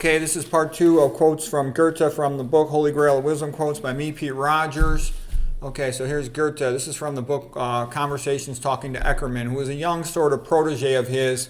Okay, this is part two of quotes from Goethe from the book Holy Grail of Wisdom Quotes by me, Pete Rogers. Okay, so here's Goethe. This is from the book Conversations Talking to Eckermann, who was a young sort of protege of his,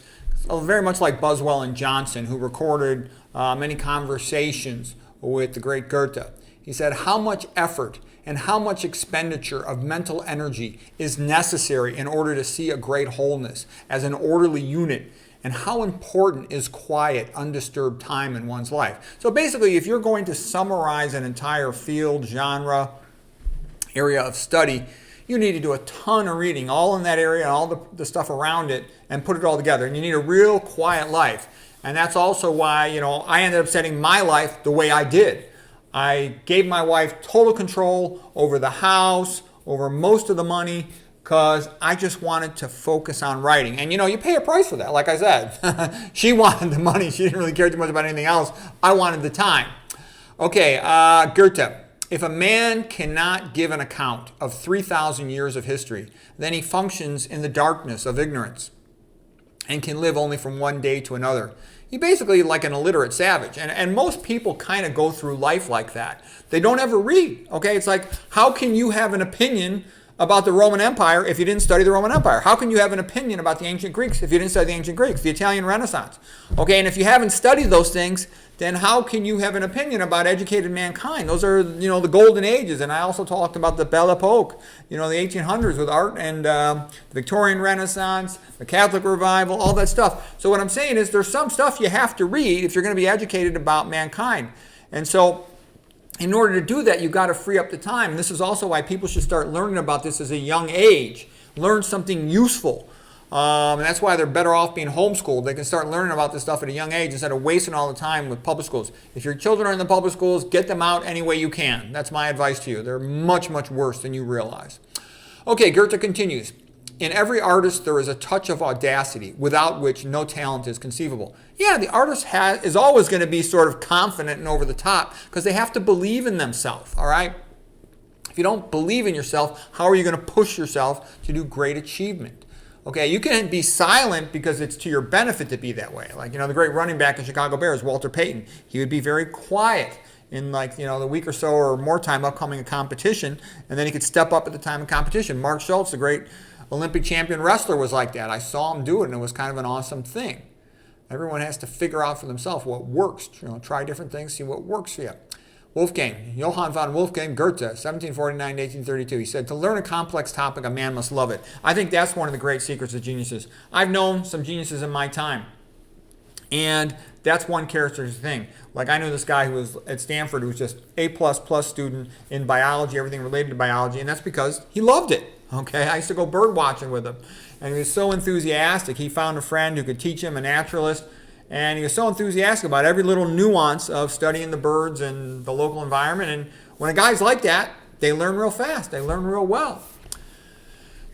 very much like Buswell and Johnson, who recorded many conversations with the great Goethe. He said, how much effort and how much expenditure of mental energy is necessary in order to see a great wholeness as an orderly unit, and how important is quiet, undisturbed time in one's life. So basically, if you're going to summarize an entire field, genre, area of study, you need to do a ton of reading, all in that area and all the stuff around it, and put it all together. And you need a real quiet life. And that's also why, I ended up setting my life the way I did. I gave my wife total control over the house, over most of the money, because I just wanted to focus on writing. And you pay a price for that, like I said. She wanted the money. She didn't really care too much about anything else. I wanted the time. Okay, Goethe. If a man cannot give an account of 3,000 years of history, then he functions in the darkness of ignorance and can live only from one day to another. He basically like an illiterate savage. And most people kind of go through life like that. They don't ever read. Okay, it's like, how can you have an opinion about the Roman Empire if you didn't study the Roman Empire? How can you have an opinion about the ancient Greeks if you didn't study the ancient Greeks, the Italian Renaissance? Okay, and if you haven't studied those things, then how can you have an opinion about educated mankind? Those are, the golden ages. And I also talked about the Belle Epoque, the 1800s with art and the Victorian Renaissance, the Catholic Revival, all that stuff. So what I'm saying is there's some stuff you have to read if you're going to be educated about mankind. And so in order to do that, you've got to free up the time. And this is also why people should start learning about this as a young age. Learn something useful. And that's why they're better off being homeschooled. They can start learning about this stuff at a young age instead of wasting all the time with public schools. If your children are in the public schools, get them out any way you can. That's my advice to you. They're much, much worse than you realize. Okay, Goethe continues. In every artist, there is a touch of audacity, without which no talent is conceivable. Yeah, the artist is always going to be sort of confident and over the top because they have to believe in themselves, all right? If you don't believe in yourself, how are you going to push yourself to do great achievement? Okay, you can be silent because it's to your benefit to be that way. Like, the great running back in Chicago Bears, Walter Payton, he would be very quiet in the week or so or more time upcoming a competition, and then he could step up at the time of competition. Mark Schultz, the great Olympic champion wrestler, was like that. I saw him do it, and it was kind of an awesome thing. Everyone has to figure out for themselves what works. Try different things, see what works for you. Johann von Wolfgang Goethe, 1749 to 1832. He said, to learn a complex topic, a man must love it. I think that's one of the great secrets of geniuses. I've known some geniuses in my time, and that's one characteristic thing. Like, I knew this guy who was at Stanford who was just A++ student in biology, everything related to biology, and that's because he loved it. Okay, I used to go bird watching with him, and he was so enthusiastic. He found a friend who could teach him, a naturalist, and he was so enthusiastic about every little nuance of studying the birds and the local environment. And when a guy's like that, they learn real fast. They learn real well.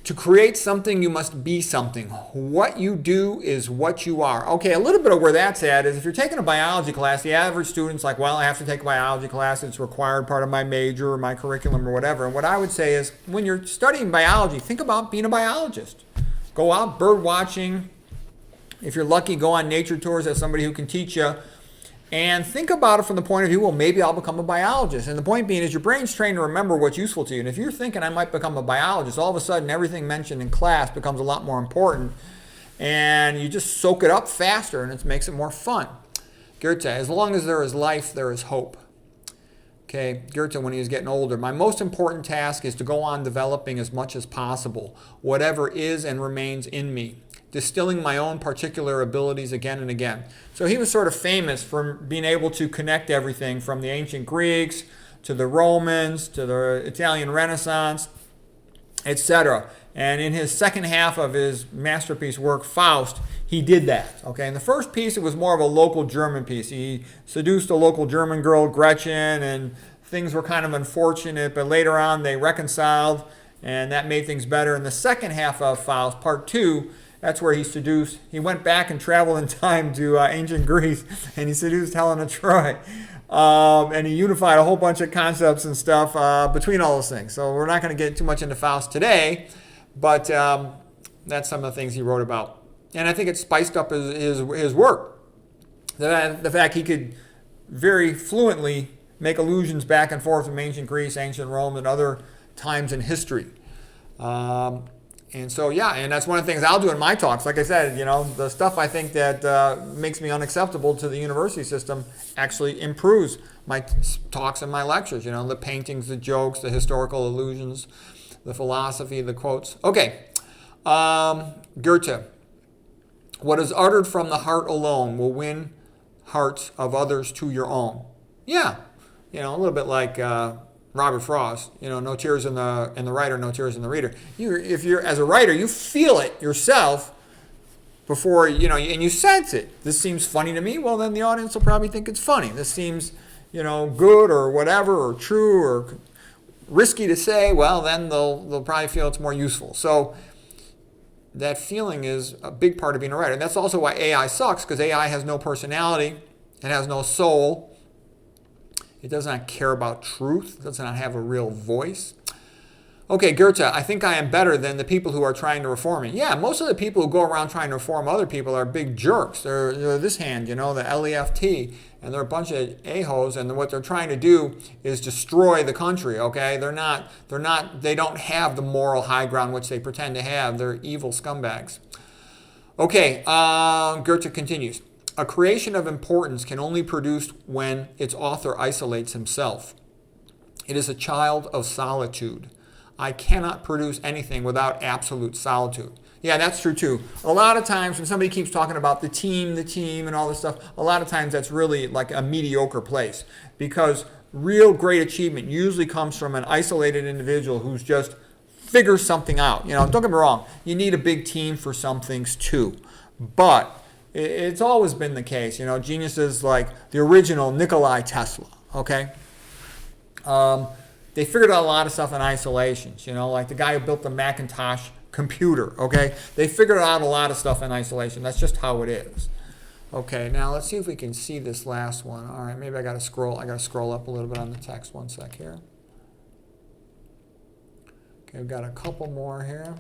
To create something, you must be something. What you do is what you are. Okay, a little bit of where that's at is if you're taking a biology class, the average student's like, well, I have to take a biology class. It's required part of my major or my curriculum or whatever. And what I would say is when you're studying biology, think about being a biologist. Go out bird watching. If you're lucky, go on nature tours as somebody who can teach you. And think about it from the point of view, well, maybe I'll become a biologist. And the point being is your brain's trained to remember what's useful to you. And if you're thinking I might become a biologist, all of a sudden everything mentioned in class becomes a lot more important. And you just soak it up faster and it makes it more fun. Goethe, as long as there is life, there is hope. Okay, Goethe, when he was getting older, my most important task is to go on developing as much as possible whatever is and remains in me, distilling my own particular abilities again and again. So he was sort of famous for being able to connect everything from the ancient Greeks to the Romans to the Italian Renaissance, etc. And in his second half of his masterpiece work, Faust, he did that. Okay, in the first piece, it was more of a local German piece. He seduced a local German girl, Gretchen, and things were kind of unfortunate, but later on they reconciled, and that made things better. In the second half of Faust, part 2, that's where he went back and traveled in time to ancient Greece, and he seduced Helen of Troy. And he unified a whole bunch of concepts and stuff between all those things. So we're not going to get too much into Faust today, but that's some of the things he wrote about. And I think it spiced up his work. The fact he could very fluently make allusions back and forth from ancient Greece, ancient Rome, and other times in history. And so, yeah, and that's one of the things I'll do in my talks. Like I said, the stuff I think that makes me unacceptable to the university system actually improves my talks and my lectures. The paintings, the jokes, the historical allusions, the philosophy, the quotes. Okay, Goethe. What is uttered from the heart alone will win hearts of others to your own. Yeah, a little bit like Robert Frost. No tears in the writer, no tears in the reader. If you're as a writer, you feel it yourself before and you sense it. This seems funny to me. Well, then the audience will probably think it's funny. This seems good or whatever or true or risky to say. Well, then they'll probably feel it's more useful. So that feeling is a big part of being a writer. And that's also why AI sucks, because AI has no personality. It has no soul. It does not care about truth. It does not have a real voice. Okay, Goethe, I think I am better than the people who are trying to reform me. Yeah, most of the people who go around trying to reform other people are big jerks. They're this hand, the left, and they're a bunch of a-holes, and what they're trying to do is destroy the country, okay? They don't have the moral high ground which they pretend to have. They're evil scumbags. Okay, Goethe continues. A creation of importance can only be produced when its author isolates himself. It is a child of solitude. I cannot produce anything without absolute solitude. Yeah, that's true too. A lot of times when somebody keeps talking about the team, and all this stuff, a lot of times that's really like a mediocre place, because real great achievement usually comes from an isolated individual who's just figures something out. Don't get me wrong, you need a big team for some things too, but it's always been the case. Geniuses like the original Nikola Tesla, okay? They figured out a lot of stuff in isolations, like the guy who built the Macintosh computer, okay? They figured out a lot of stuff in isolation. That's just how it is. Okay, now let's see if we can see this last one. All right, maybe I got to scroll up a little bit on the text. One sec here. Okay, we've got a couple more here.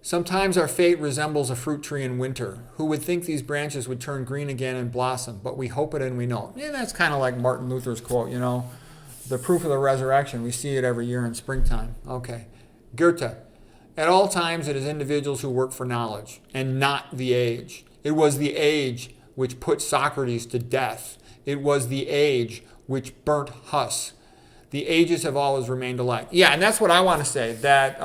Sometimes our fate resembles a fruit tree in winter. Who would think these branches would turn green again and blossom? But we hope it and we know it. Yeah, that's kind of like Martin Luther's quote, the proof of the resurrection. We see it every year in springtime. Okay. Goethe. At all times it is individuals who work for knowledge and not the age. It was the age which put Socrates to death. It was the age which burnt Huss. The ages have always remained alike. Yeah, and that's what I want to say, that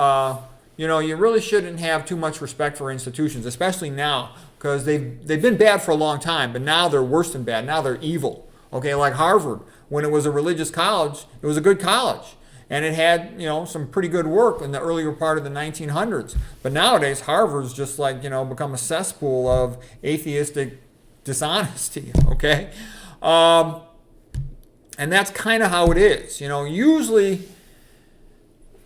you really shouldn't have too much respect for institutions, especially now, because they've been bad for a long time, but now they're worse than bad. Now they're evil. Okay, like Harvard, when it was a religious college, it was a good college, and it had some pretty good work in the earlier part of the 1900s. But nowadays, Harvard's just like become a cesspool of atheistic dishonesty. Okay, and that's kind of how it is. Usually.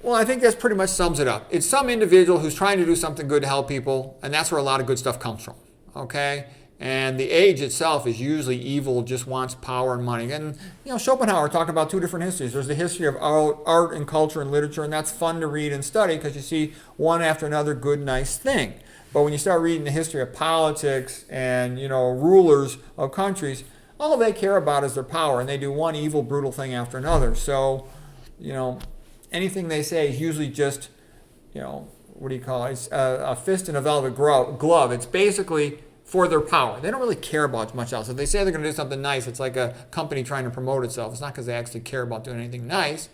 Well, I think that pretty much sums it up. It's some individual who's trying to do something good to help people, and that's where a lot of good stuff comes from, okay? And the age itself is usually evil, just wants power and money. And, Schopenhauer talked about two different histories. There's the history of art and culture and literature, and that's fun to read and study because you see one after another good, nice thing. But when you start reading the history of politics and, rulers of countries, all they care about is their power, and they do one evil, brutal thing after another. So, anything they say is usually just, what do you call it? It's a fist in a velvet glove. It's basically for their power. They don't really care about much else. If they say they're going to do something nice, it's like a company trying to promote itself. It's not because they actually care about doing anything nice.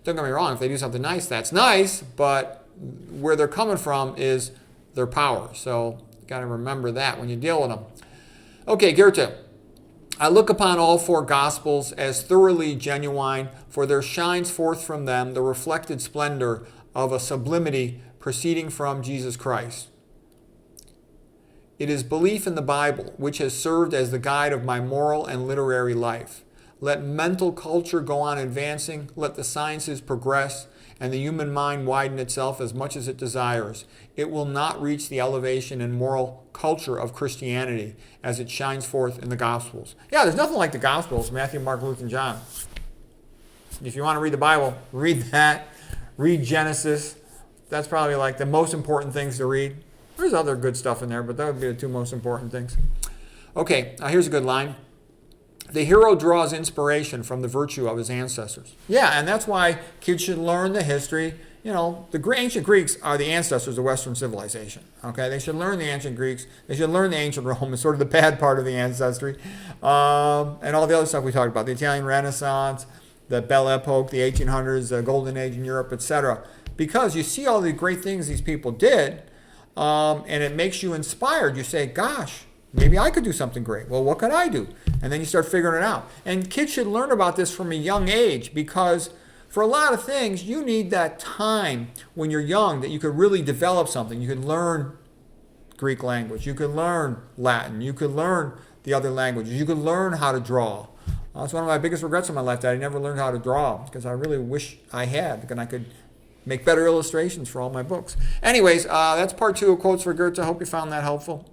Don't get me wrong. If they do something nice, that's nice. But where they're coming from is their power. So you got to remember that when you deal with them. Okay, Goethe. I look upon all four Gospels as thoroughly genuine, for there shines forth from them the reflected splendor of a sublimity proceeding from Jesus Christ. It is belief in the Bible which has served as the guide of my moral and literary life. Let mental culture go on advancing, let the sciences progress, and the human mind widen itself as much as it desires. It will not reach the elevation and moral culture of Christianity as it shines forth in the Gospels. Yeah, there's nothing like the Gospels, Matthew, Mark, Luke, and John. If you want to read the Bible, read that. Read Genesis. That's probably like the most important things to read. There's other good stuff in there, but that would be the two most important things. Okay, here's a good line. The hero draws inspiration from the virtue of his ancestors. Yeah, and that's why kids should learn the history. You know, the ancient Greeks are the ancestors of Western civilization. Okay, they should learn the ancient Greeks. They should learn the ancient Rome. It's sort of the bad part of the ancestry, and all the other stuff we talked about: the Italian Renaissance, the Belle Epoque, the 1800s, the Golden Age in Europe, etc. Because you see all the great things these people did, and it makes you inspired. You say, "Gosh, maybe I could do something great. Well, what could I do?" And then you start figuring it out. And kids should learn about this from a young age, because for a lot of things, you need that time when you're young that you could really develop something. You could learn Greek language. You could learn Latin. You could learn the other languages. You could learn how to draw. That's one of my biggest regrets in my life, that I never learned how to draw, because I really wish I had, because I could make better illustrations for all my books. Anyways, that's part 2 of Quotes for Goethe. I hope you found that helpful.